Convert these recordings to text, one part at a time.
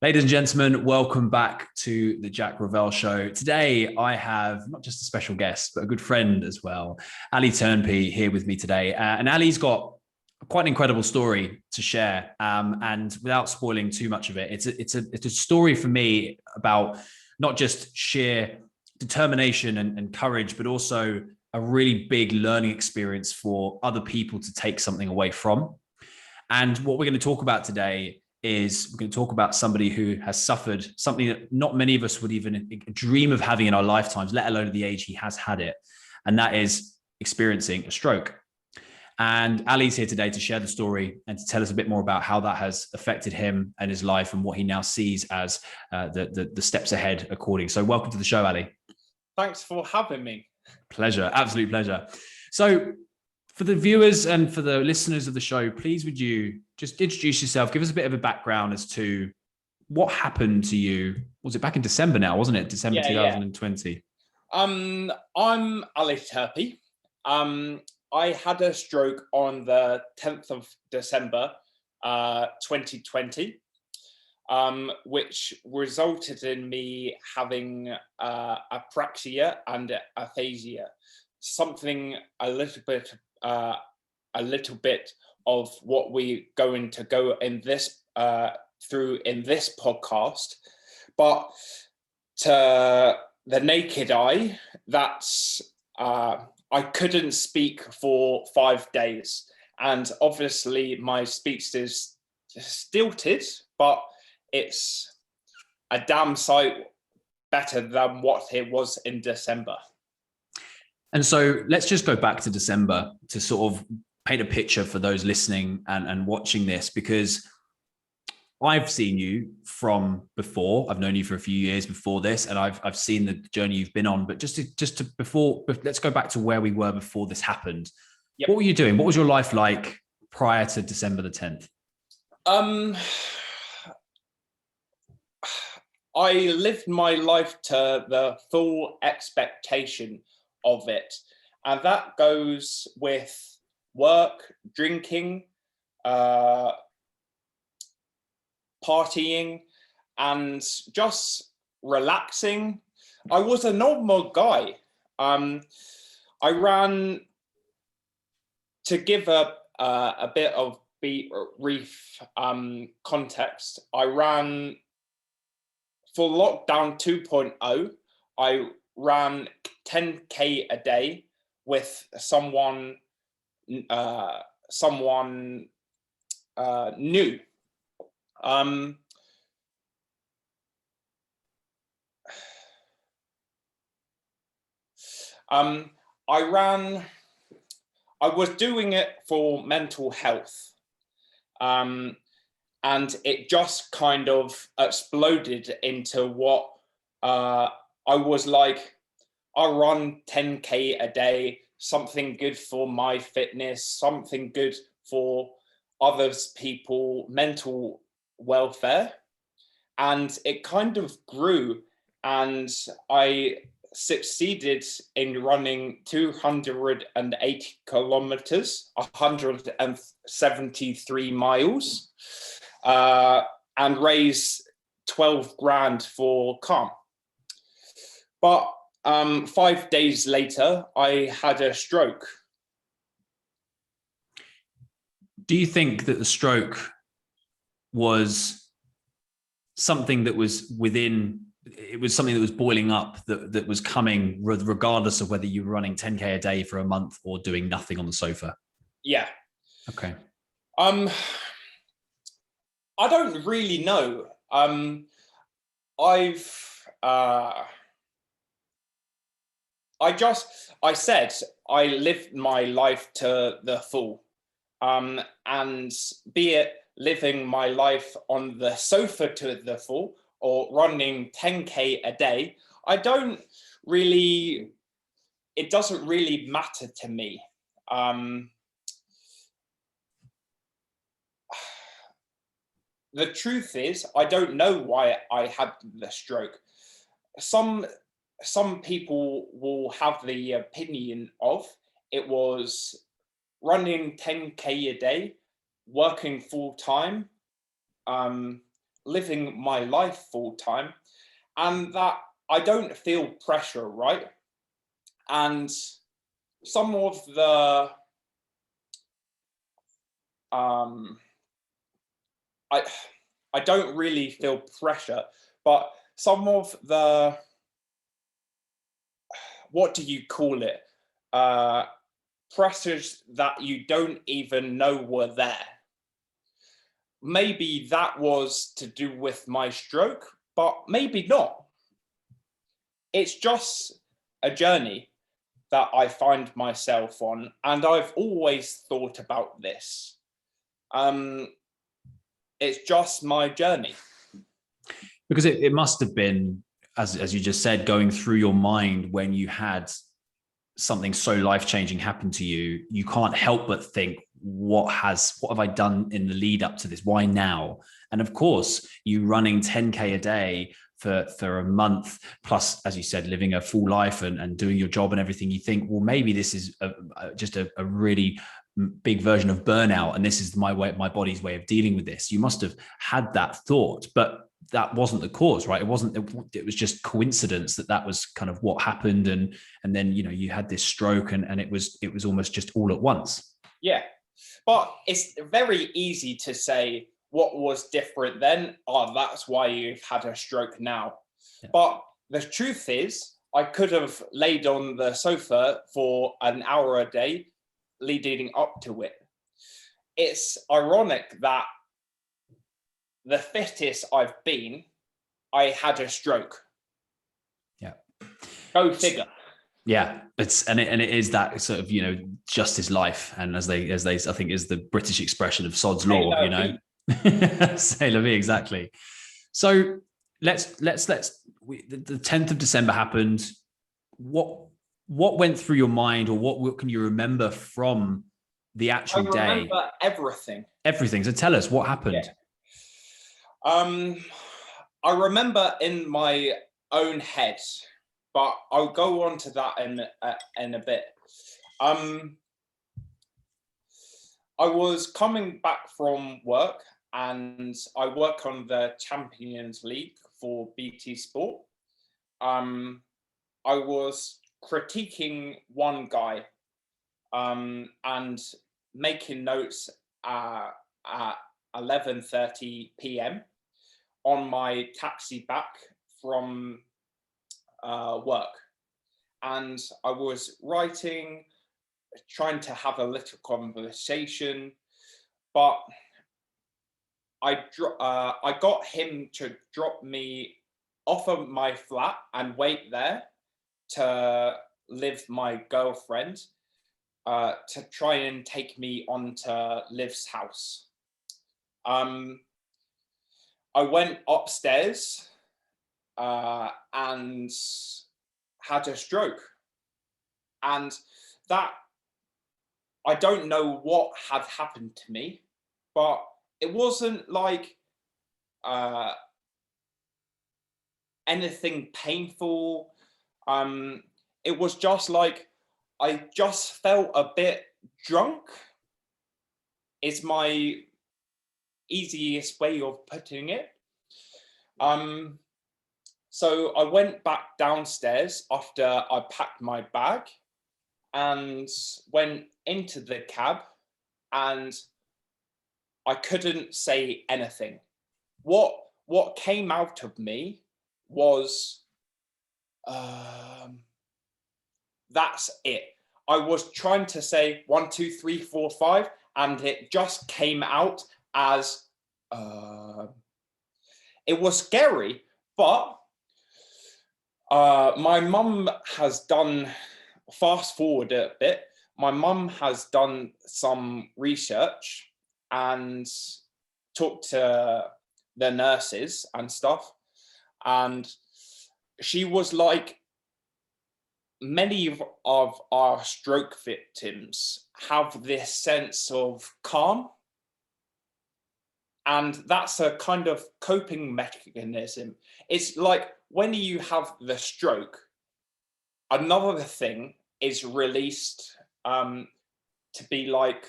Ladies and gentlemen, welcome back to the Jack Revell Show. Today, I have not just a special guest, but a good friend as well, Ali Turpie, here with me today. And Ali's got quite an incredible story to share. And without spoiling too much of it, it's a story for me about not just sheer determination and courage, but also a really big learning experience for other people to take something away from. And what we're going to talk about today is we're going to talk about somebody who has suffered something that not many of us would even dream of having in our lifetimes, let alone at the age he has had it. And that is experiencing a stroke. And Ali's here today to share the story and to tell us a bit more about how that has affected him and his life and what he now sees as the steps ahead according. So welcome to the show, Ali. Thanks for having me. Pleasure. Absolute pleasure. So for the viewers and for the listeners of the show, please would you just introduce yourself, give us a bit of a background as to what happened to you. Was it back in December now, wasn't it? December 2020. I'm Ali Turpie. I had a stroke on the 10th of December 2020, which resulted in me having apraxia and aphasia, something a little bit of what we're going to go in this through in this podcast. But to the naked eye, that's I couldn't speak for 5 days, and obviously my speech is stilted, but it's a damn sight better than what it was in December. And so let's just go back to December to sort of paint a picture for those listening and watching this, because I've seen you from before. I've known you for a few years before this, and I've seen the journey you've been on. But let's go back to where we were before this happened. Yep. What were you doing? What was your life like prior to December the 10th? I lived my life to the full expectation of it, and that goes with work, drinking, partying, and just relaxing. I was a normal guy. I ran, to give a bit of brief context, I ran for lockdown 2.0. I ran 10K a day with someone new. I was doing it for mental health, and it just kind of exploded into what I was like. I run 10K a day, something good for my fitness, something good for others people, mental welfare. And it kind of grew, and I succeeded in running 280 kilometers, 173 miles, and raised 12 grand for CALM. But 5 days later, I had a stroke. Do you think that the stroke was something that was something that was boiling up, that was coming regardless of whether you were running 10K a day for a month or doing nothing on the sofa? Yeah. Okay. I don't really know. I said I lived my life to the full, and be it living my life on the sofa to the full or running 10K a day, it doesn't really matter to me. The truth is, I don't know why I had the stroke. Some people will have the opinion of it was running 10K a day, working full time, living my life full time, and that I don't feel pressure, right? And some of the um, I I don't really feel pressure, but some of the, what do you call it? Uh, Pressures that you don't even know were there. Maybe that was to do with my stroke, but maybe not. It's just a journey that I find myself on, and I've always thought about this. Um, it's just my journey. Because it must have been, as you just said, going through your mind when you had something so life-changing happen to you. You can't help but think, what have I done in the lead up to this? Why now? And of course, you running 10K a day for a month, plus, as you said, living a full life and doing your job and everything, you think, well, maybe this is just a really big version of burnout, and this is my body's way of dealing with this. You must have had that thought, but that wasn't the cause, right? It was just coincidence that was kind of what happened. And then, you had this stroke, and it was almost just all at once. Yeah, but it's very easy to say what was different then. Oh, that's why you've had a stroke now. Yeah. But the truth is, I could have laid on the sofa for an hour a day leading up to it. It's ironic that the fittest I've been, I had a stroke. Yeah. Go figure. Yeah, it is that sort of, just is life, and as they I think is the British expression of sod's law, C'est la vie, exactly. So the 10th of December happened. What went through your mind, or what can you remember from the actual day? I remember everything. Everything. So tell us what happened. Yeah. I remember in my own head, but I'll go on to that in a bit. I was coming back from work, and I work on the Champions League for BT Sport. I was critiquing one guy, and making notes at 11:30 p.m. on my taxi back from work. And I was writing, trying to have a little conversation, but I got him to drop me off of my flat and wait there to Liv, my girlfriend, to try and take me onto Liv's house. I went upstairs and had a stroke. And that, I don't know what had happened to me, but it wasn't like anything painful. It was just like, I just felt a bit drunk. It's my easiest way of putting it. So I went back downstairs after I packed my bag and went into the cab, and I couldn't say anything. What came out of me was, that's it. I was trying to say 1, 2, 3, 4, 5, and it just came out as, it was scary, but my mum has done, fast forward a bit, my mum has done some research and talked to the nurses and stuff. And she was like, many of our stroke victims have this sense of calm. And that's a kind of coping mechanism. It's like when you have the stroke, another thing is released to be like,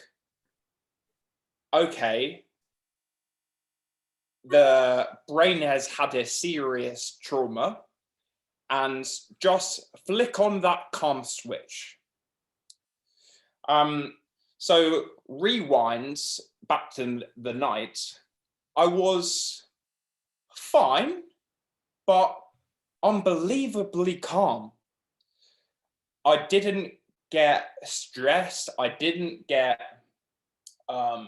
okay, the brain has had a serious trauma, and just flick on that calm switch. So rewinds back to the night. I was fine, but unbelievably calm. I didn't get stressed. I didn't get, I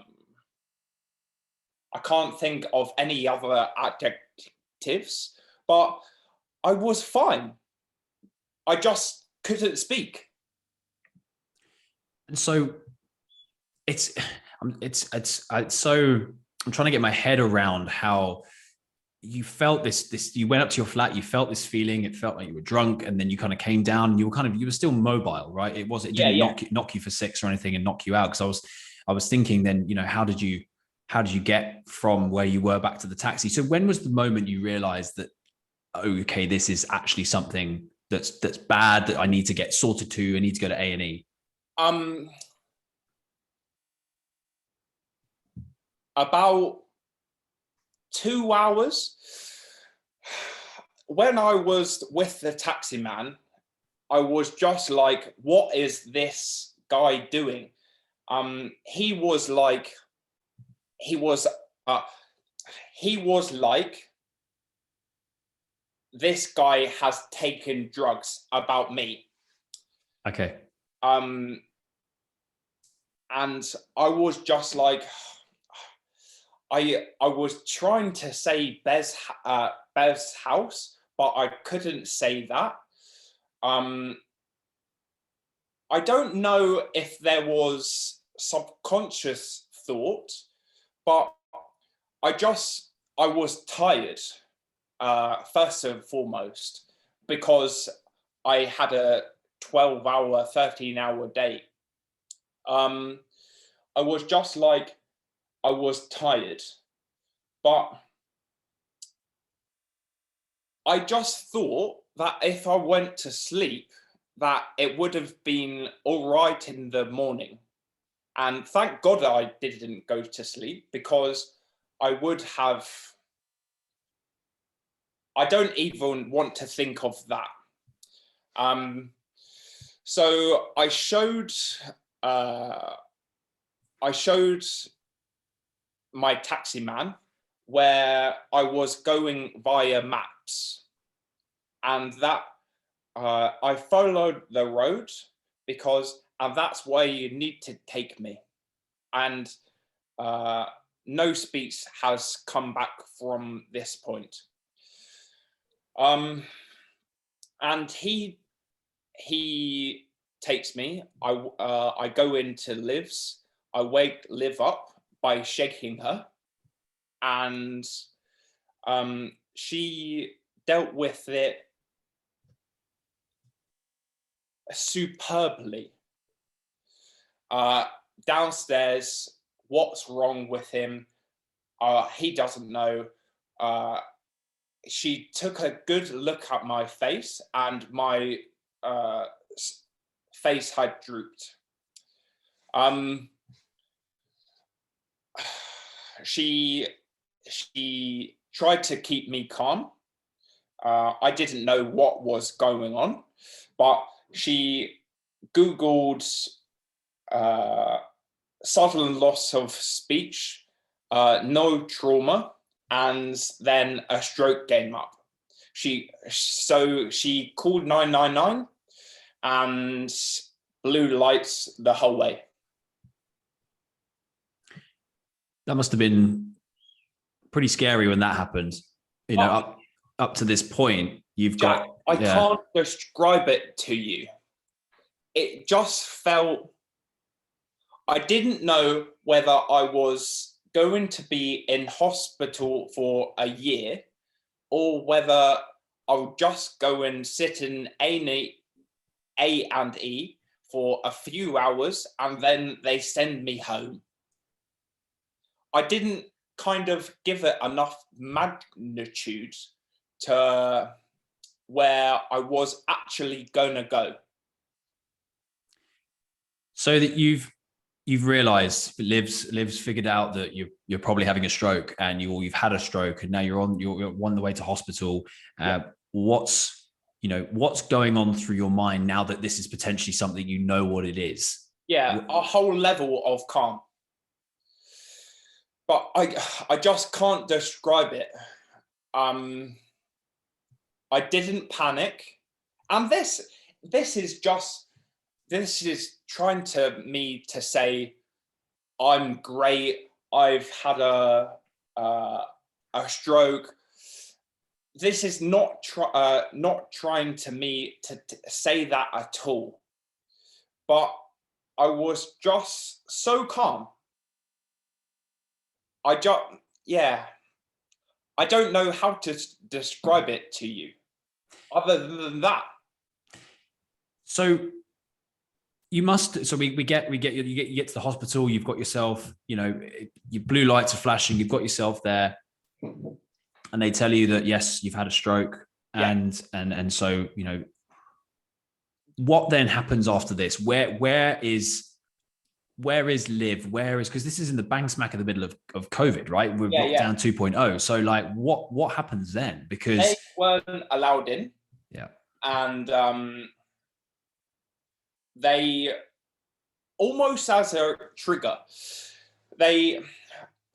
can't think of any other adjectives, but I was fine. I just couldn't speak. And so it's so, I'm trying to get my head around how you felt this, you went up to your flat, you felt this feeling, it felt like you were drunk, and then you kind of came down and you were still mobile, right? It didn't knock you for six or anything and knock you out. Because I was thinking then, how did you get from where you were back to the taxi? So when was the moment you realized that, oh, okay, this is actually something that's bad, that I need to get sorted to, I need to go to A&E? About 2 hours. When I was with the taxi man, I was just like, what is this guy doing? He was like, this guy has taken drugs about me. Okay. And I was just like, I was trying to say Bev's house, but I couldn't say that. I don't know if there was subconscious thought, but I was tired, first and foremost, because I had a 12-hour, 13-hour day. I was just like, I was tired, but I just thought that if I went to sleep, that it would have been all right in the morning. And thank God I didn't go to sleep, because I don't even want to think of that. So I showed my taxi man where I was going via maps, and that I followed the road and that's where you need to take me. And no speech has come back from this point. And he takes me. I go into Liv's. I wake Liv up by shaking her, and she dealt with it superbly. Downstairs, what's wrong with him? He doesn't know. She took a good look at my face, and my face had drooped. She tried to keep me calm. I didn't know what was going on, but she Googled sudden loss of speech, no trauma, and then a stroke came up. She called 999 and blue lights the whole way. That must have been pretty scary when that happened. Up to this point, you've Jack, got. I can't describe it to you. It just felt. I didn't know whether I was going to be in hospital for a year, or whether I'll just go and sit in A&E for a few hours and then they send me home. I didn't kind of give it enough magnitude to where I was actually going to go. So that you've you've realized Liv's figured out that you're probably having a stroke, and you've had a stroke, and now you're on the way to hospital. What's going on through your mind now that this is potentially something, you know what it is? Yeah, a whole level of calm. But I just can't describe it. I didn't panic. And this is trying to say I'm great. I've had a stroke. This is not trying to say that at all. But I was just so calm. I don't know how to describe it to you other than that. So you must. So we get you get to the hospital. You've got yourself. Your blue lights are flashing. You've got yourself there, and they tell you that yes, you've had a stroke, and so what then happens after this? Where is Liv? Because this is in the bang smack in the middle of COVID, right? We're lockdown 2.0. So like, what happens then? Because they weren't allowed in. Yeah. And they, almost as a trigger, they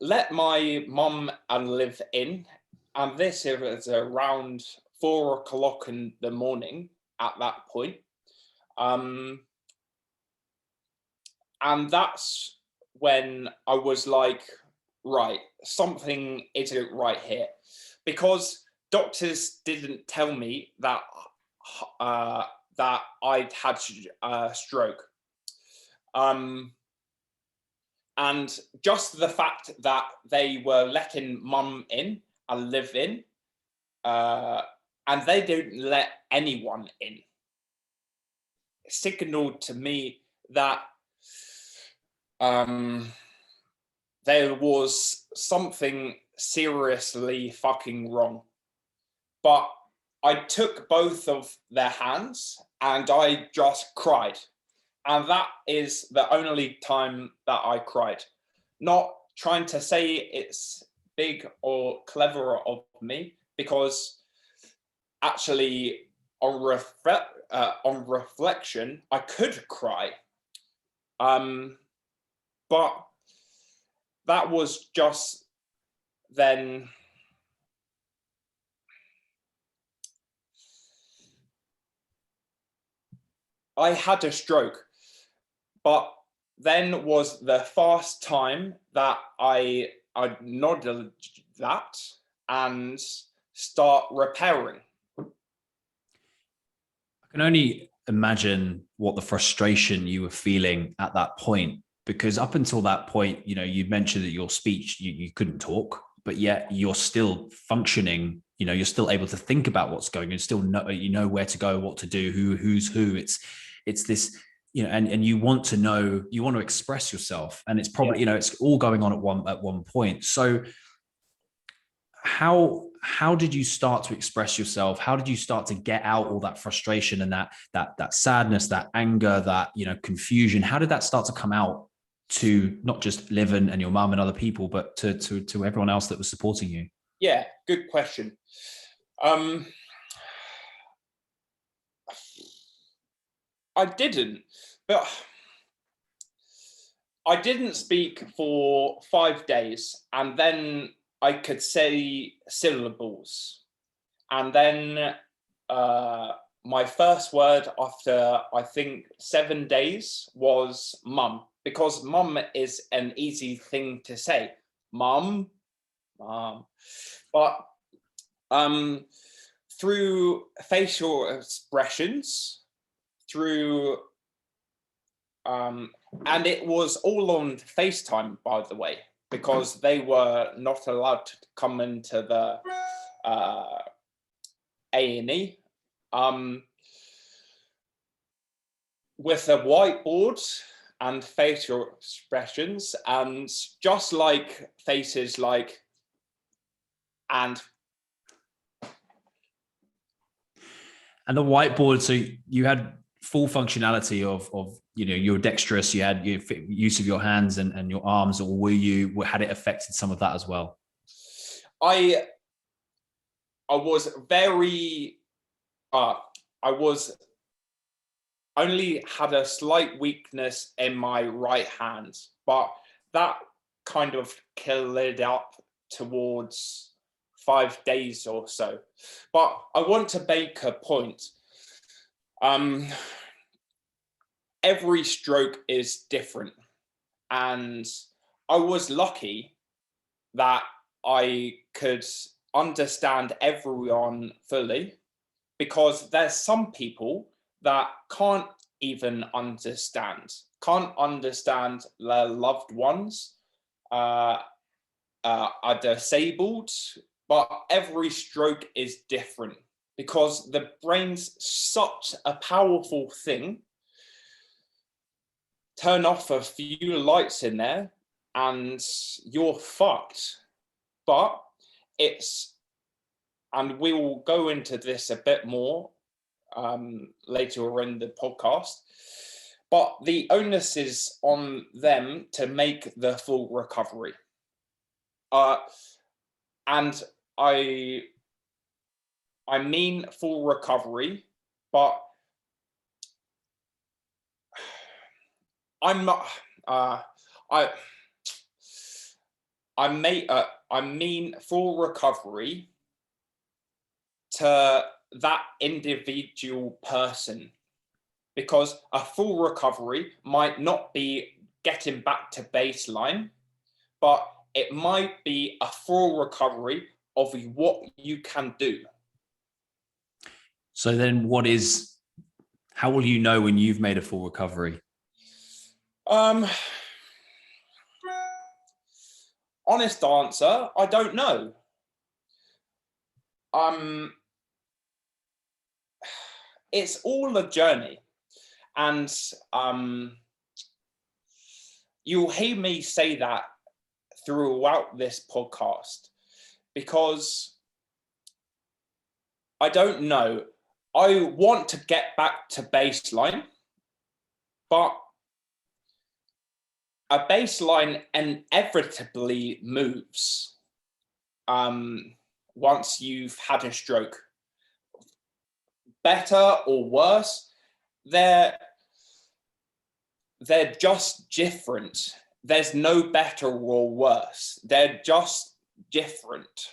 let my mum and Liv in, and this was around 4 o'clock in the morning at that point. And that's when I was like, right, something isn't right here. Because doctors didn't tell me that that I'd had a stroke. And just the fact that they were letting mum in and Liv in, and they didn't let anyone in, signaled to me that there was something seriously fucking wrong. But I took both of their hands and I just cried. And that is the only time that I cried. Not trying to say it's big or clever of me, because actually on reflection, I could cry. But that was just then. I had a stroke, but then was the first time that I acknowledged that and start repairing. I can only imagine what the frustration you were feeling at that point, because up until that point, you mentioned that your speech, you couldn't talk, but yet you're still functioning. You're still able to think about what's going on. You still know where to go, what to do, who's who. It's this, and you want to express yourself, and it's probably, it's all going on at one point. So how did you start to express yourself? How did you start to get out all that frustration and that sadness, that anger, that confusion? How did that start to come out to not just Liv and your mum and other people, but to everyone else that was supporting you? Yeah, good question. I didn't speak for 5 days, and then I could say syllables. And then my first word after, I think, 7 days was mum, because mum is an easy thing to say. Mum. But through facial expressions, through and it was all on FaceTime, by the way, because they were not allowed to come into the A&E. With a whiteboard and facial expressions, and just like faces like, and the whiteboard. So you had full functionality of you're dexterous, you had your use of your hands and your arms, or had it affected some of that as well? I was very I was only had a slight weakness in my right hand, but that kind of cleared up towards 5 days or so. But I want to make a point. Every stroke is different, and I was lucky that I could understand everyone fully, because there's some people that can't even understand their loved ones, are disabled, but every stroke is different because the brain's such a powerful thing. Turn off a few lights in there and you're fucked. But and we will go into this a bit more later in the podcast, but the onus is on them to make the full recovery. And I mean full recovery, but I'm not. I mean full recovery to that individual person, because a full recovery might not be getting back to baseline, but it might be a full recovery of what you can do. So then how will you know when you've made a full recovery? Honest answer, I don't know. It's all a journey, and you'll hear me say that throughout this podcast, because I don't know. I want to get back to baseline, but a baseline inevitably moves once you've had a stroke. Better or worse, they're just different. There's no better or worse. They're just different.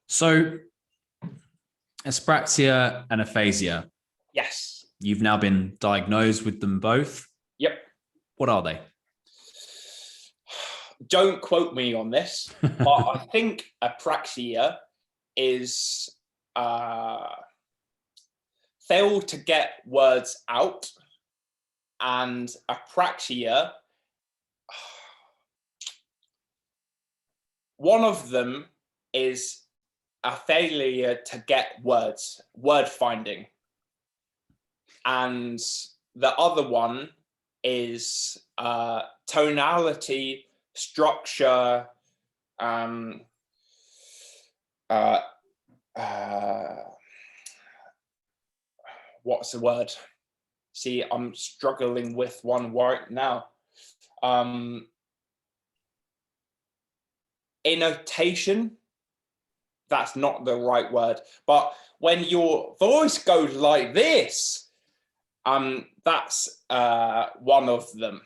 So, apraxia and aphasia. Yes. You've now been diagnosed with them both. Yep. What are they? Don't quote me on this, but I think apraxia is fail to get words out, and apraxia, one of them is a failure to get word finding, and the other one is tonality, structure, what's the word? See, I'm struggling with one right now. Intonation, that's not the right word, but when your voice goes like this, that's one of them.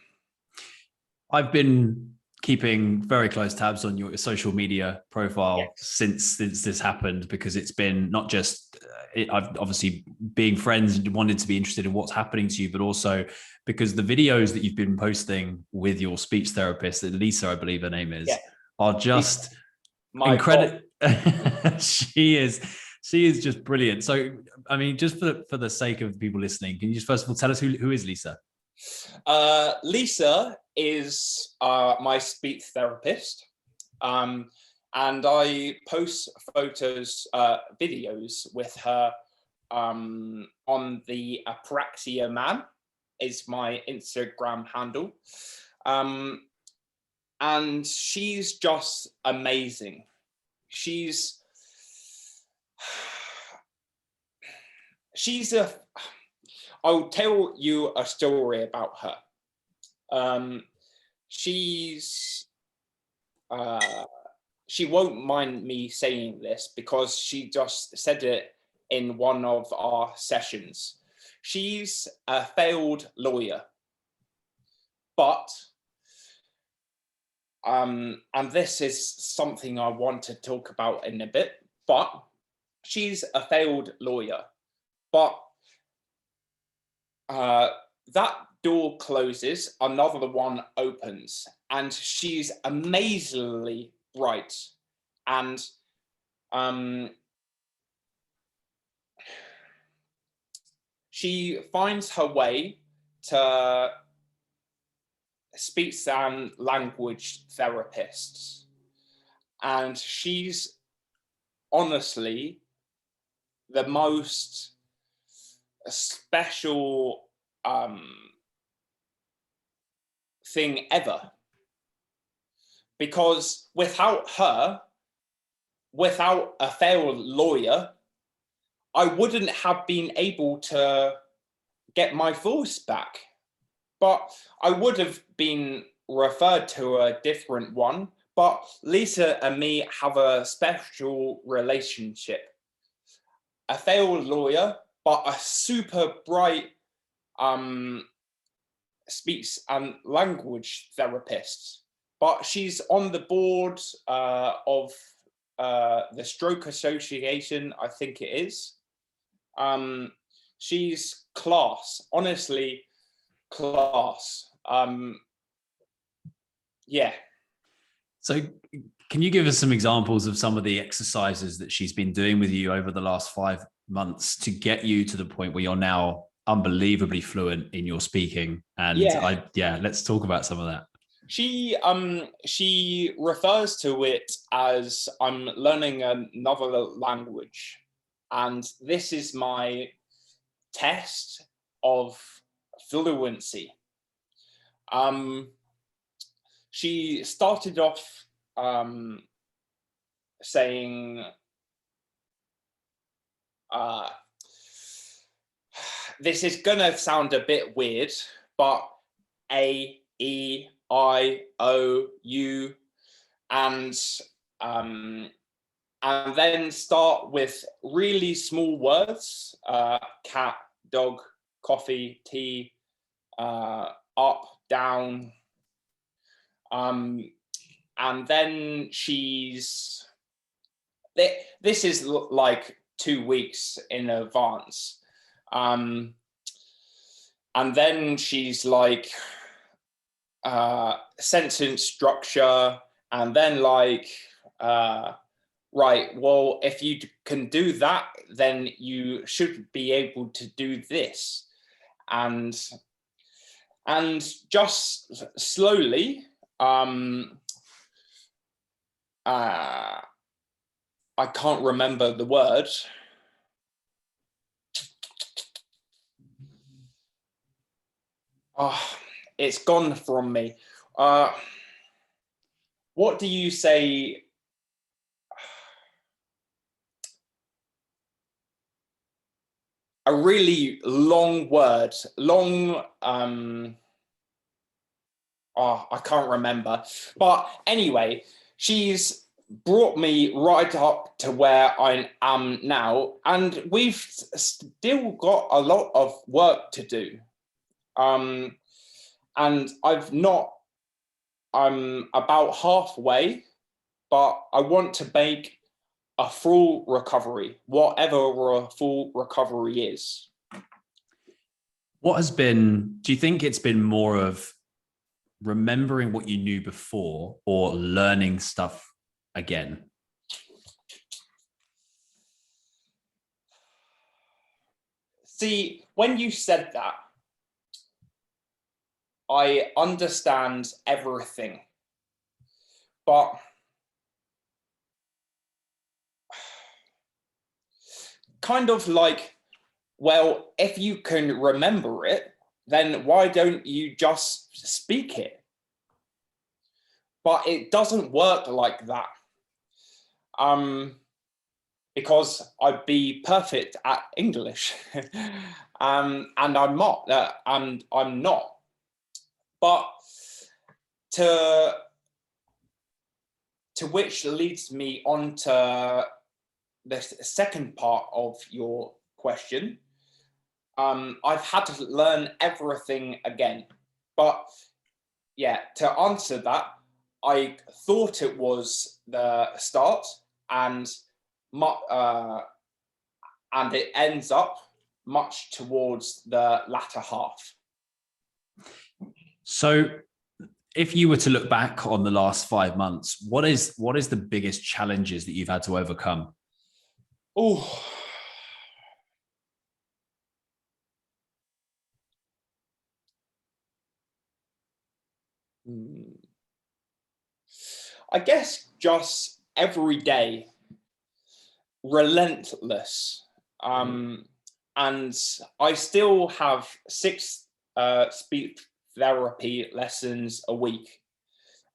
I've been keeping very close tabs on your social media profile since this happened, because it's been not just I've obviously being friends and wanted to be interested in what's happening to you, but also because the videos that you've been posting with your speech therapist, Lisa, I believe her name is, are just incredible. She is just brilliant. So, I mean, just for the sake of people listening, can you just first of all tell us who is Lisa? Lisa is my speech therapist, and I post photos, videos with her on the Apraxia Man is my Instagram handle, and she's just amazing. she's a, I'll tell you a story about her. She's, she won't mind me saying this because she just said it in one of our sessions. She's a failed lawyer, but, and this is something I want to talk about in a bit, but she's a failed lawyer, but that door closes, another one opens, and she's amazingly bright. And she finds her way to speech and language therapists. And she's honestly the most special thing ever. Because without her, without a failed lawyer, I wouldn't have been able to get my voice back. But I would have been referred to a different one. But Lisa and me have a special relationship. A failed lawyer, but a super bright speech and language therapist. But she's on the board of the Stroke Association, I think it is. She's class, honestly, class. Yeah. So can you give us some examples of some of the exercises that she's been doing with you over the last 5 months to get you to the point where you're now unbelievably fluent in your speaking? And let's talk about some of that. She refers to it as I'm learning another language, and this is my test of fluency. She started off saying, this is gonna sound a bit weird, but A, E, I, O, U, and then start with really small words, cat, dog, coffee, tea, up, down. And then she's, this is like 2 weeks in advance. And then she's like, sentence structure, and then like, right, well, if you can do that, then you should be able to do this. And just slowly, I can't remember the word. Oh, it's gone from me. What do you say? A really long word, long, I can't remember. But anyway, she's brought me right up to where I am now, and we've still got a lot of work to do. And I'm about halfway, but I want to make a full recovery, whatever a full recovery is. Do you think it's been more of remembering what you knew before or learning stuff again? See, when you said that, I understand everything, but kind of like, well, if you can remember it, then why don't you just speak it? But it doesn't work like that. because I'd be perfect at English. And I'm not. And I'm not. But to which leads me on to the second part of your question. I've had to learn everything again. But yeah, to answer that, I thought it was the start, and it ends up much towards the latter half. So if you were to look back on the last 5 months, what is the biggest challenges that you've had to overcome? Oh, I guess just every day, relentless. And I still have 6 speech therapy lessons a week.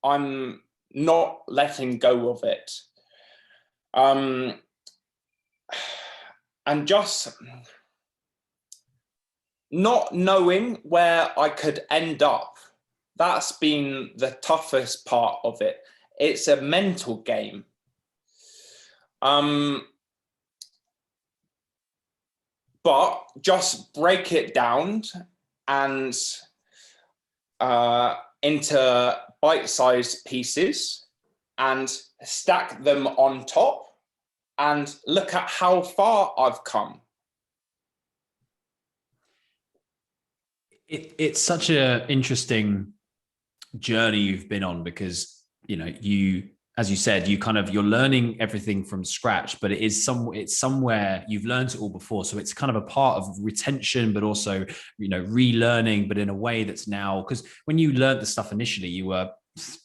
I'm not letting go of it. And just not knowing where I could end up. That's been the toughest part of it. It's a mental game. But just break it down and into bite-sized pieces and stack them on top and look at how far I've come. It's such an interesting journey you've been on, because you, as you said, you're learning everything from scratch, but it's somewhere you've learned it all before, so it's kind of a part of retention, but also relearning, but in a way that's now, because when you learned the stuff initially, you were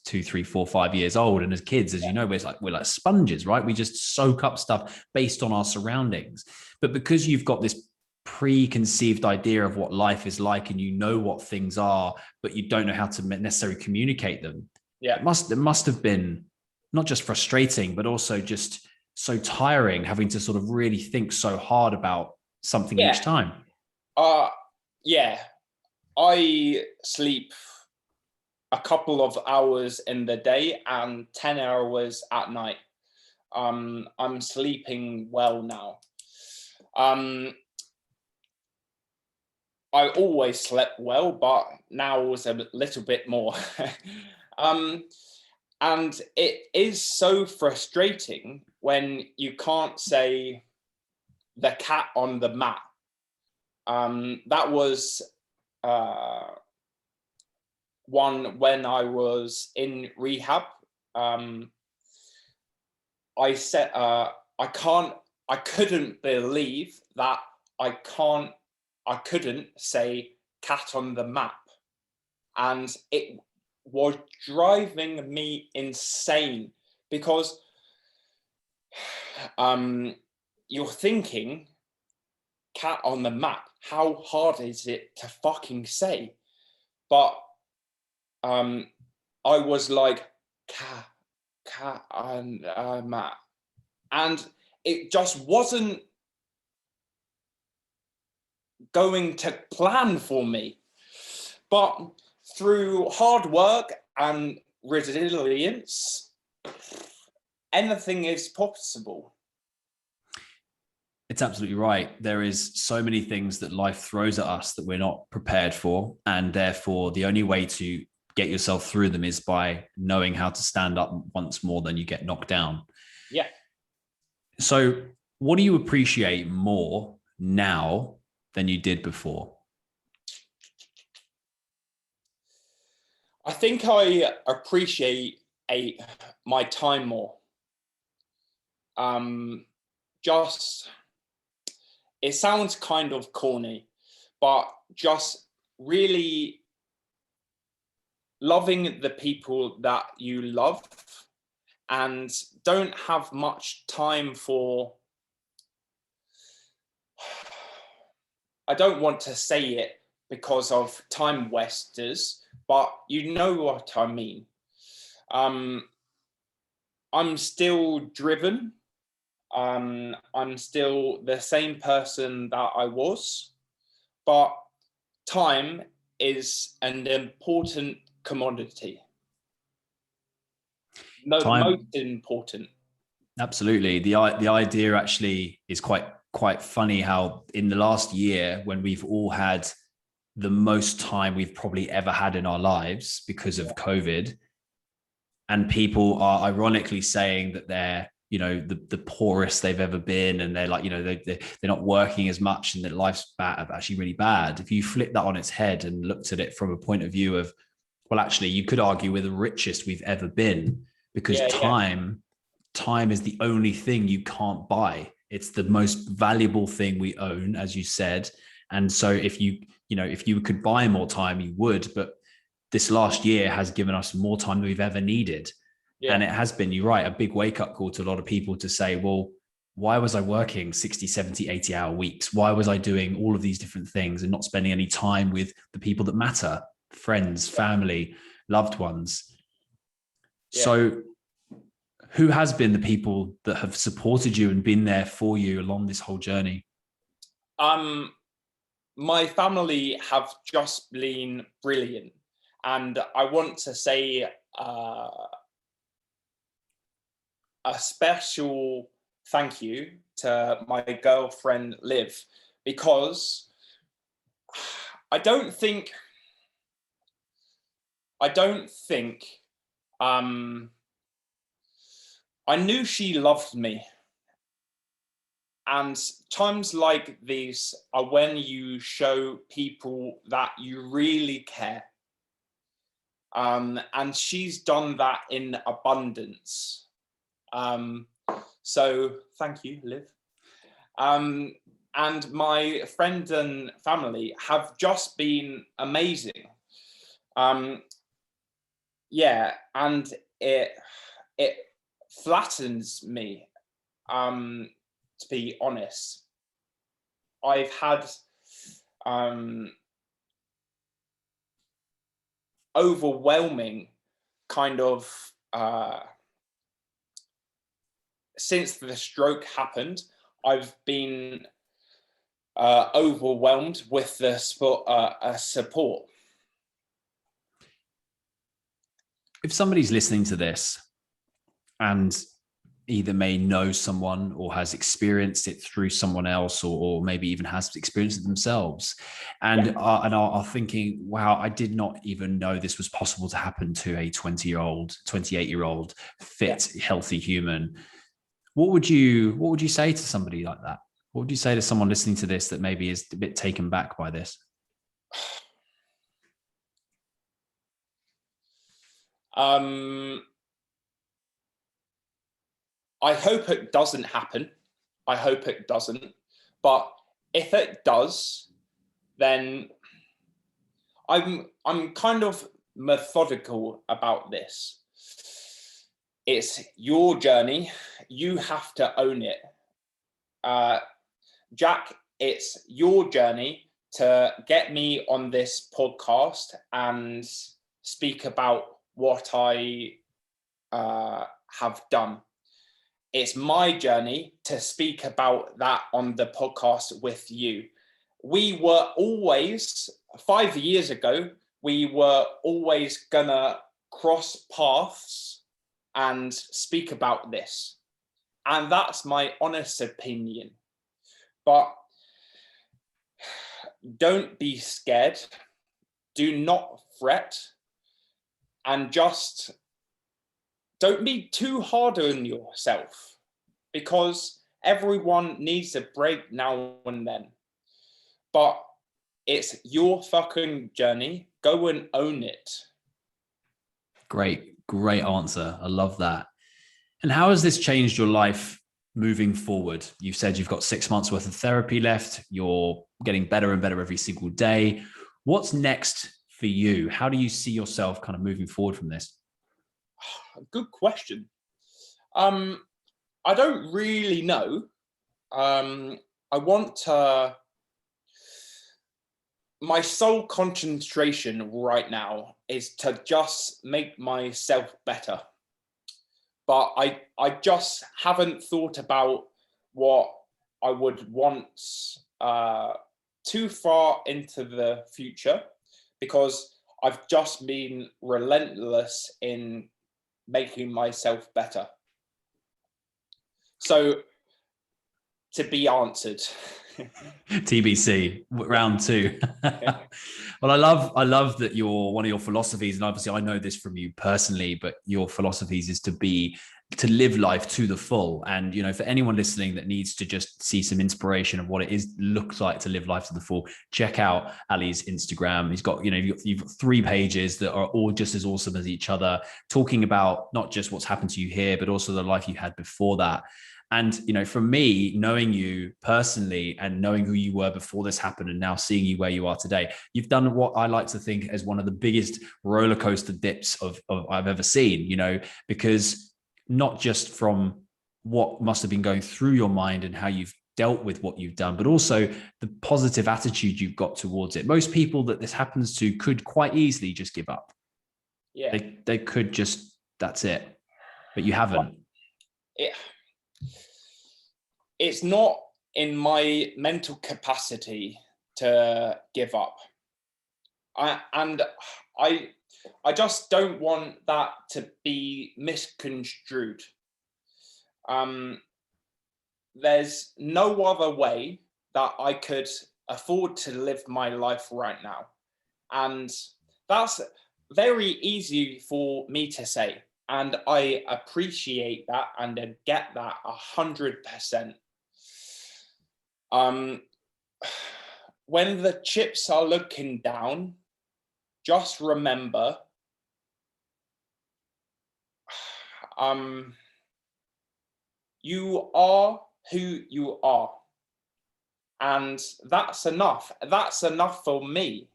2, 3, 4, 5 years old, and as kids, as you know, we're like sponges, right? We just soak up stuff based on our surroundings. But because you've got this preconceived idea of what life is like, and you know what things are, but you don't know how to necessarily communicate them. Yeah, it must have been not just frustrating, but also just so tiring, having to sort of really think so hard about something each time. Yeah, I sleep a couple of hours in the day and 10 hours at night. I'm sleeping well now. I always slept well, but now was a little bit more. And it is so frustrating when you can't say the cat on the mat. That was one when I was in rehab. I said I couldn't believe that I couldn't say cat on the map. And it was driving me insane, because you're thinking cat on the map, how hard is it to fucking say? But I was like, cat on the map. And it just wasn't going to plan for me. But through hard work and resilience, anything is possible. It's absolutely right. There is so many things that life throws at us that we're not prepared for. And therefore, the only way to get yourself through them is by knowing how to stand up once more than you get knocked down. Yeah. So what do you appreciate more now than you did before? I think I appreciate my time more. Just, it sounds kind of corny, but just really loving the people that you love and don't have much time for, I don't want to say it because of time wasters, but you know what I mean. I'm still driven. I'm still the same person that I was, but time is an important commodity. No, Time, most important. absolutely. The idea actually is quite funny how in the last year, when we've all had the most time we've probably ever had in our lives because of COVID, and people are ironically saying that they're, you know, the poorest they've ever been, and they're like, you know, they're not working as much and that life's bad, actually really bad. If you flip that on its head and looked at it from a point of view of, well, actually you could argue we're the richest we've ever been, because Yeah. time is the only thing you can't buy. It's the most valuable thing we own, as you said. And so if if you could buy more time, you would. But this last year has given us more time than we've ever needed. Yeah. And it has been, you're right, a big wake up call to a lot of people to say, well, why was I working 60, 70, 80-hour weeks? Why was I doing all of these different things and not spending any time with the people that matter, friends, family, loved ones? Yeah. So who has been the people that have supported you and been there for you along this whole journey? My family have just been brilliant, and I want to say a special thank you to my girlfriend Liv, because I don't think I knew she loved me. And times like these are when you show people that you really care. And she's done that in abundance. So thank you, Liv. And my friends and family have just been amazing. Yeah, and it flattens me, to be honest. I've had overwhelming kind of since the stroke happened, I've been overwhelmed with the support. If somebody's listening to this and either may know someone or has experienced it through someone else, or maybe even has experienced it themselves, and are thinking, wow, I did not even know this was possible to happen to a 20-year-old, 28-year-old, fit, healthy human. What would you say to somebody like that? What would you say to someone listening to this that maybe is a bit taken back by this? I hope it doesn't happen. I hope it doesn't. But if it does, then I'm kind of methodical about this. It's your journey. You have to own it. Jack, it's your journey to get me on this podcast and speak about what I have done. It's my journey to speak about that on the podcast with you. We were always, 5 years ago, we were always gonna cross paths and speak about this. And that's my honest opinion. But don't be scared. Do not fret. And just don't be too hard on yourself, because everyone needs a break now and then. But it's your fucking journey. Go and own it. Great answer. I love that. And how has this changed your life moving forward? You've said you've got 6 months worth of therapy left. You're getting better and better every single day. What's next for you? How do you see yourself kind of moving forward from this? Good question. I don't really know. I want to. My sole concentration right now is to just make myself better. But I just haven't thought about what I would want too far into the future, because I've just been relentless in making myself better. So, to be answered. TBC round 2. Well, I love that one of your philosophies, and obviously I know this from you personally, but your philosophies is to live life to the full. And, for anyone listening that needs to just see some inspiration of what it looks like to live life to the full, check out Ali's Instagram. He's got, you've got 3 pages that are all just as awesome as each other, talking about not just what's happened to you here, but also the life you had before that. And, for me, knowing you personally and knowing who you were before this happened and now seeing you where you are today, you've done what I like to think as one of the biggest roller coaster dips of I've ever seen, because not just from what must have been going through your mind and how you've dealt with what you've done, but also the positive attitude you've got towards it. Most people that this happens to could quite easily just give up. Yeah. They could just, that's it. But you haven't. It's not in my mental capacity to give up. I just don't want that to be misconstrued. There's no other way that I could afford to live my life right now. And that's very easy for me to say. And I appreciate that and get that 100%. When the chips are looking down, just remember, you are who you are. And that's enough. That's enough for me.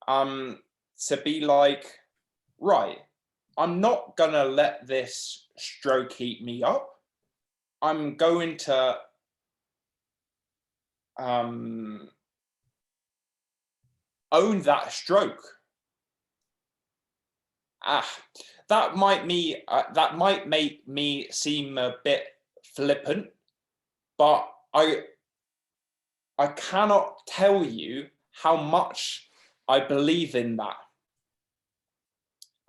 To be like, right, I'm not gonna let this stroke eat me up. I'm going to own that stroke. That might make me seem a bit flippant, but I cannot tell you how much I believe in that.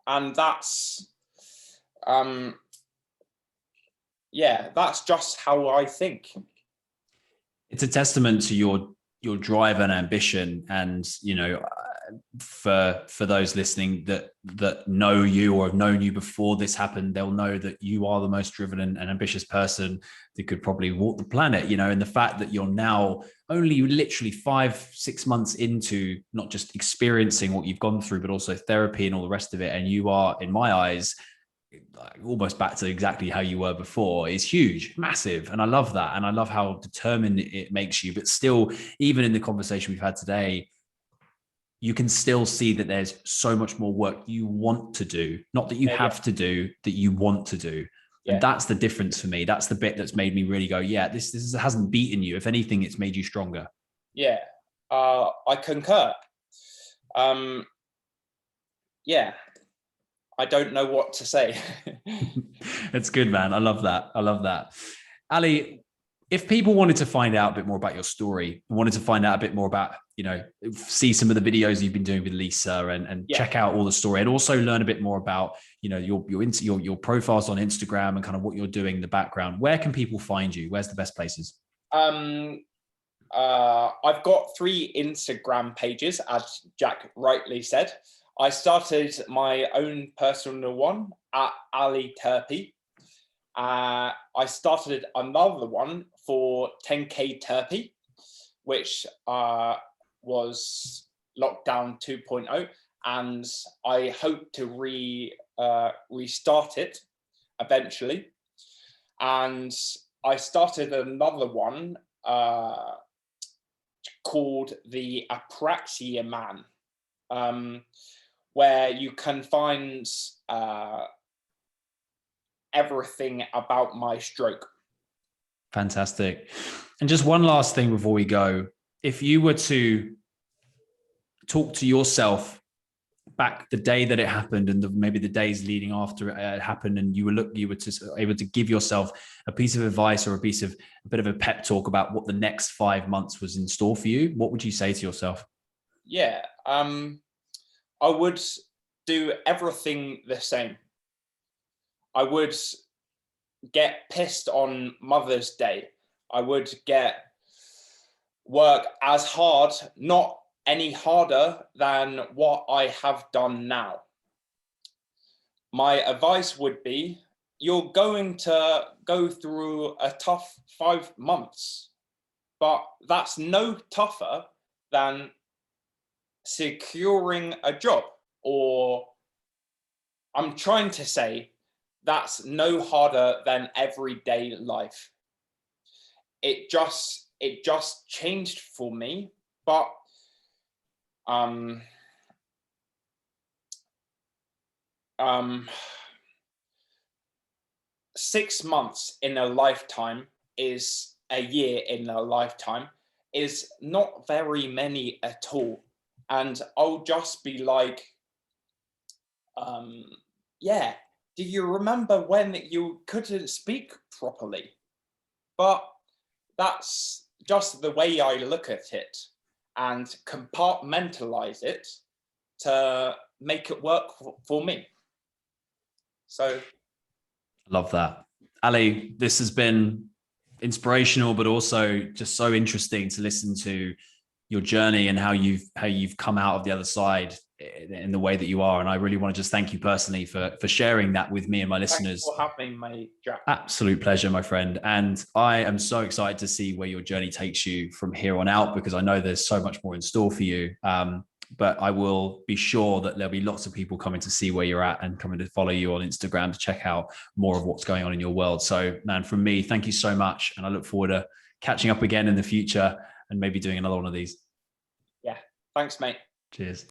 And that's that's just how I think. It's a testament to your drive and ambition. And, for those listening that know you or have known you before this happened, they'll know that you are the most driven and ambitious person that could probably walk the planet, and the fact that you're now only literally 5-6 months into not just experiencing what you've gone through, but also therapy and all the rest of it. And you are, in my eyes, almost back to exactly how you were before, is huge, massive. And I love that. And I love how determined it makes you. But still, even in the conversation we've had today, you can still see that there's so much more work you want to do, not that you have to do, that you want to do. And that's the difference for me. That's the bit that's made me really go, this hasn't beaten you. If anything, it's made you stronger. Yeah, I concur. I don't know what to say. That's good, man. I love that. Ali, if people wanted to find out a bit more about your story, wanted to find out a bit more about, see some of the videos you've been doing with Lisa and check out all the story, and also learn a bit more about, your profiles on Instagram and kind of what you're doing in the background, where can people find you? Where's the best places? I've got 3 Instagram pages, as Jack rightly said. I started my own personal one at Ali Turpie. I started another one for 10K Turpie, which was lockdown 2.0, and I hope to restart it eventually. And I started another one called the Apraxia Man, where you can find everything about my stroke. Fantastic. And just one last thing before we go, if you were to talk to yourself back the day that it happened and maybe the days leading after it happened, and you were able to give yourself a piece of advice or a bit of a pep talk about what the next 5 months was in store for you, what would you say to yourself? Yeah, I would do everything the same. I would get pissed on Mother's Day. I would work as hard, not any harder than what I have done now. My advice would be, you're going to go through a tough 5 months, but that's no tougher than securing a job. Or I'm trying to say, that's no harder than everyday life. It just changed for me, but 6 months in a lifetime is a year in a lifetime, is not very many at all. And I'll just be like, yeah, do you remember when you couldn't speak properly? But that's just the way I look at it and compartmentalize it to make it work for me. So. Love that. Ali, this has been inspirational, but also just so interesting to listen to your journey and how you've come out of the other side in the way that you are. And I really want to just thank you personally for sharing that with me and my listeners. Thanks for having me, Jack. Absolute pleasure, my friend. And I am so excited to see where your journey takes you from here on out, because I know there's so much more in store for you. But I will be sure that there'll be lots of people coming to see where you're at and coming to follow you on Instagram to check out more of what's going on in your world. So, man, from me, thank you so much. And I look forward to catching up again in the future and maybe doing another one of these. Yeah. Thanks, mate. Cheers.